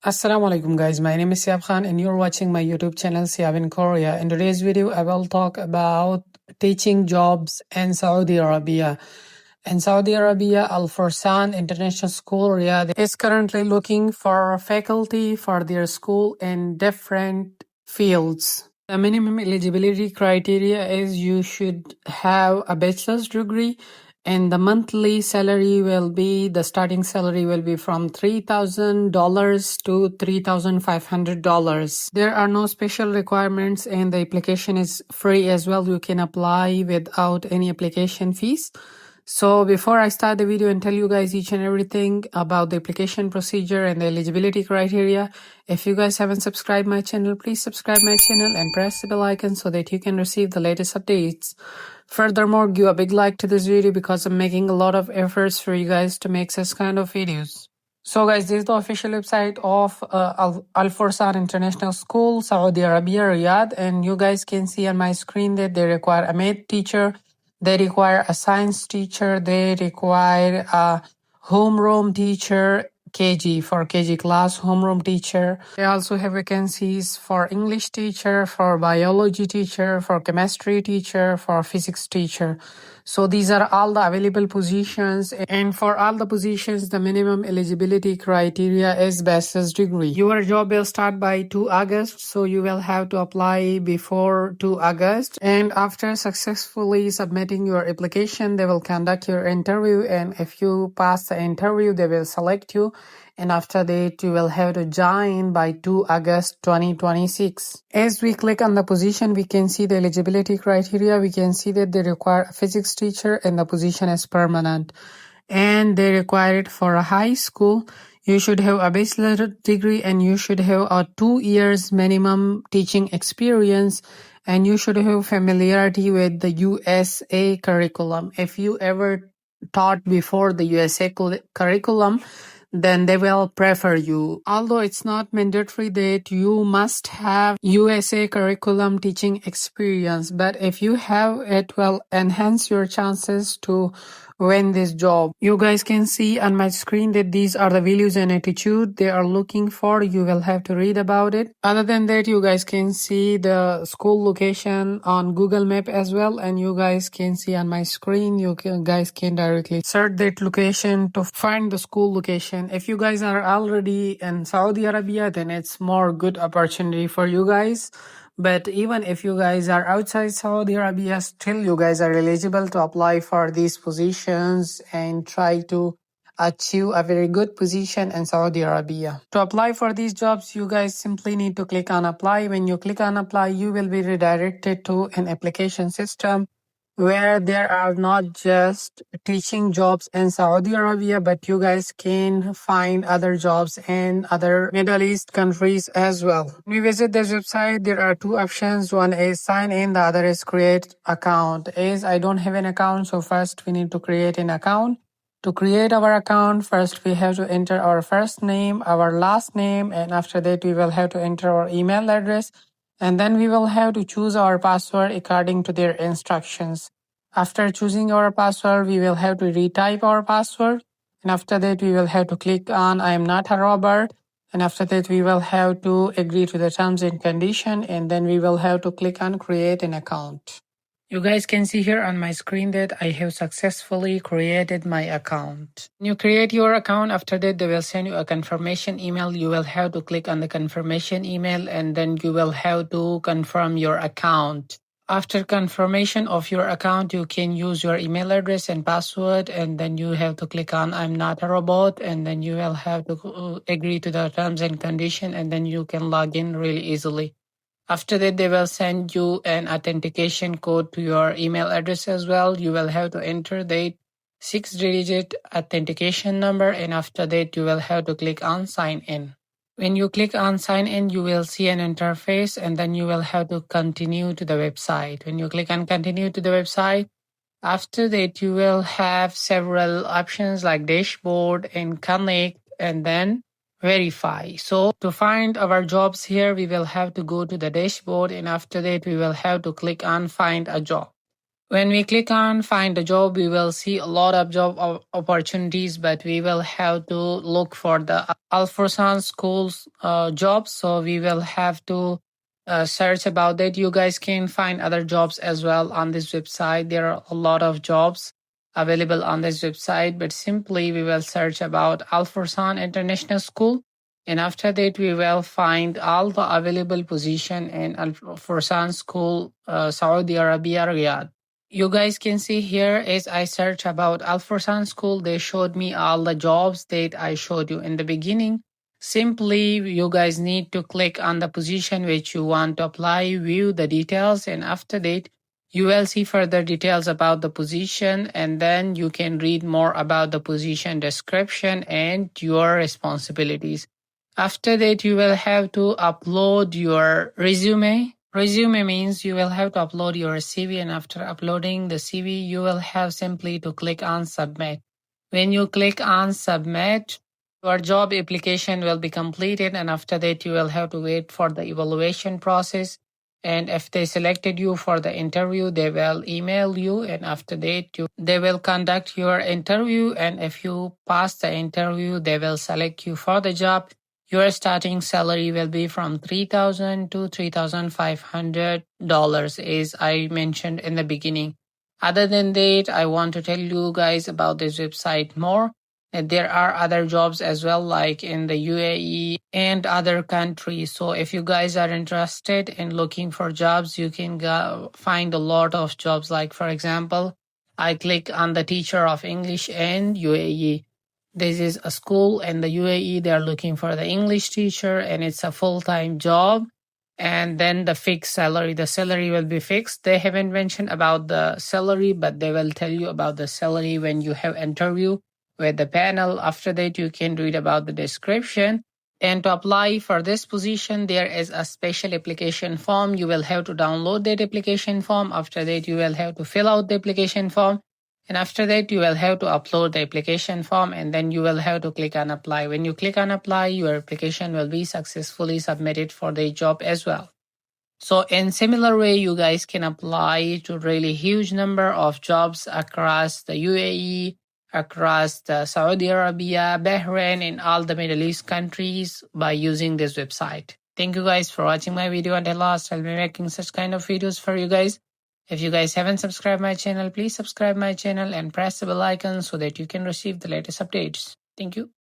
Assalamu alaikum guys, my name is Siab Khan and you're watching my YouTube channel Siab in Korea. In today's video, I will talk about teaching jobs in Saudi Arabia. In Saudi Arabia, Al-Forsan International School, Riyadh is currently looking for faculty for their school in different fields. The minimum eligibility criteria is you should have a bachelor's degree and the monthly salary will be, the starting salary will be from $3,000 to $3,500. There are no special requirements and the application is free as well. You can apply without any application fees. So before I start the video and tell you guys each and everything about the application procedure and the eligibility criteria, if you guys haven't subscribed my channel, please subscribe my channel and press the bell icon so that you can receive the latest updates. Furthermore, give a big like to this video because I'm making a lot of efforts for you guys to make such kind of videos. So guys, this is the official website of Al-Forsan International School, Saudi Arabia, Riyadh, and you guys can see on my screen that they require a math teacher, they require a science teacher, they require a homeroom teacher, KG for KG class, homeroom teacher. They also have vacancies for English teacher, for biology teacher, for chemistry teacher, for physics teacher. So these are all the available positions, and for all the positions the minimum eligibility criteria is bachelor's degree. Your job will start by 2 August, so you will have to apply before 2 August, and after successfully submitting your application they will conduct your interview, and if you pass the interview they will select you, and after that you will have to join by 2 August 2026. As we click on the position, we can see the eligibility criteria. We can see that they require a physics teacher and the position is permanent. And they require it for a high school. You should have a bachelor's degree and you should have a 2 years minimum teaching experience, and you should have familiarity with the USA curriculum. If you ever taught before the USA curriculum, then they will prefer you. Although it's not mandatory that you must have USA curriculum teaching experience, but if you have it will enhance your chances to win this job. You guys can see on my screen that these are the values and attitude they are looking for. You will have to read about it. Other than that, you guys can see the school location on Google Map as well, and you guys can see on my screen, guys can directly search that location to find the school location. If you guys are already in Saudi Arabia, then it's more good opportunity for you guys. But even if you guys are outside Saudi Arabia, still you guys are eligible to apply for these positions and try to achieve a very good position in Saudi Arabia. To apply for these jobs, you guys simply need to click on apply. When you click on apply, you will be redirected to an application system where there are not just teaching jobs in Saudi Arabia, but you guys can find other jobs in other Middle East countries as well. When we visit this website, there are two options. One is sign in, the other is create account. As I don't have an account, so first we need to create an account. To create our account, first we have to enter our first name, our last name, and after that we will have to enter our email address. And then we will have to choose our password according to their instructions. After choosing our password, we will have to retype our password. And after that, we will have to click on I am not a robot. And after that, we will have to agree to the terms and condition. And then we will have to click on create an account. You guys can see here on my screen that I have successfully created my account. When you create your account, after that they will send you a confirmation email. You will have to click on the confirmation email and then you will have to confirm your account. After confirmation of your account, you can use your email address and password, and then you have to click on I'm not a robot, and then you will have to agree to the terms and condition, and then you can log in really easily. After that, they will send you an authentication code to your email address as well. You will have to enter the 6-digit authentication number, and after that, you will have to click on sign in. When you click on sign in, you will see an interface, and then you will have to continue to the website. When you click on continue to the website, after that, you will have several options like dashboard and connect, and then verify. So to find our jobs here, we will have to go to the dashboard, and after that we will have to click on find a job. When we click on find a job, we will see a lot of job opportunities, but we will have to look for the Al-Forsan schools jobs. So we will have to search about that. You guys can find other jobs as well on this website. There are a lot of jobs available on this website, but simply we will search about Al-Forsan International School. And after that, we will find all the available position in Al-Forsan School, Saudi Arabia, Riyadh. You guys can see here as I search about Al-Forsan School, they showed me all the jobs that I showed you in the beginning. Simply, you guys need to click on the position which you want to apply, view the details, and after that, you will see further details about the position, and then you can read more about the position description and your responsibilities. After that, you will have to upload your resume. Resume means you will have to upload your CV, and after uploading the CV, you will have simply to click on submit. When you click on submit, your job application will be completed, and after that, you will have to wait for the evaluation process. And if they selected you for the interview, they will email you, and after that, they will conduct your interview. And if you pass the interview, they will select you for the job. Your starting salary will be from $3,000 to $3,500, as I mentioned in the beginning. Other than that, I want to tell you guys about this website more. And there are other jobs as well, like in the UAE and other countries. So if you guys are interested in looking for jobs, you can find a lot of jobs. Like, for example, I click on the teacher of English in UAE. This is a school in the UAE. They're looking for the English teacher, and it's a full-time job. And then the fixed salary. The salary will be fixed. They haven't mentioned about the salary, but they will tell you about the salary when you have interview with the panel. After that, you can read about the description. And to apply for this position, there is a special application form. You will have to download that application form. After that, you will have to fill out the application form. And after that, you will have to upload the application form, and then you will have to click on apply. When you click on apply, your application will be successfully submitted for the job as well. So in similar way, you guys can apply to really huge number of jobs across the UAE, across the Saudi Arabia, Bahrain, and all the Middle East countries by using this website. Thank you guys for watching my video until last. I'll be making such kind of videos for you guys. If you guys haven't subscribed my channel, please subscribe my channel and press the bell icon so that you can receive the latest updates. Thank you.